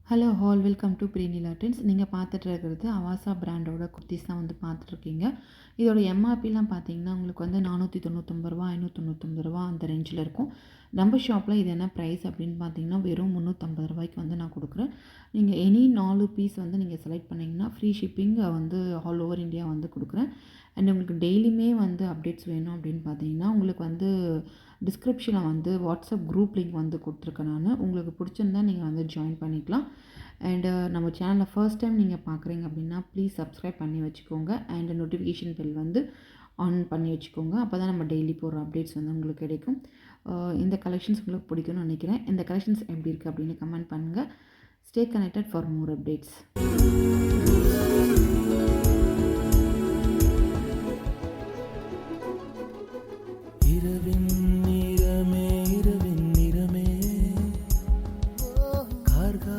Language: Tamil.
Hello all welcome to Preenila trends. நீங்கள் பார்த்துட்டு இருக்கிறது அவாசா பிராண்டோட குர்த்திஸ் தான் வந்து பார்த்துட்ருக்கீங்க. இதோட எம்ஆர்பிலாம் பார்த்தீங்கன்னா உங்களுக்கு வந்து ரூ. 499 ரூ. 599 அந்த ரேஞ்சில் இருக்கும். நம்ம ஷாப்பில் இது என்ன ப்ரைஸ் அப்படின்னு பார்த்தீங்கன்னா வெறும் ரூ. 350 வந்து நான் கொடுக்குறேன். நீங்கள் எனி 4 பீஸ் வந்து நீங்கள் செலக்ட் பண்ணிங்கன்னா ஃப்ரீ ஷிப்பிங் வந்து ஆல் ஓவர் இந்தியா வந்து கொடுக்குறேன். அண்ட் உங்களுக்கு டெய்லியுமே வந்து அப்டேட்ஸ் வேணும் அப்படின்னு பார்த்தீங்கன்னா உங்களுக்கு வந்து டிஸ்கிரிப்ஷனில் வந்து வாட்ஸ்அப் குரூப் லிங்க் வந்து கொடுத்துருக்கேன் நான். உங்களுக்கு பிடிச்சிருந்தா நீங்கள் வந்து ஜாயின் பண்ணிக்கலாம். அண்டு நம்ம சேனலை ஃபர்ஸ்ட் டைம் நீங்கள் பார்க்குறீங்க அப்படின்னா ப்ளீஸ் சப்ஸ்கிரைப் பண்ணி வச்சுக்கோங்க. அண்ட் நோட்டிஃபிகேஷன் பெல் வந்து ஆன் பண்ணி வச்சுக்கோங்க. அப்போ தான் நம்ம டெய்லி போடுற அப்டேட்ஸ் வந்து உங்களுக்கு கிடைக்கும். இந்த கலெக்ஷன்ஸ் உங்களுக்கு பிடிக்கும்னு நினைக்கிறேன். இந்த கலெக்ஷன்ஸ் எப்படி இருக்குது அப்படின்னு கமெண்ட் பண்ணுங்கள். Stay connected for more updates. இரவின் நிறமே இரவின் நிறமே கார்கா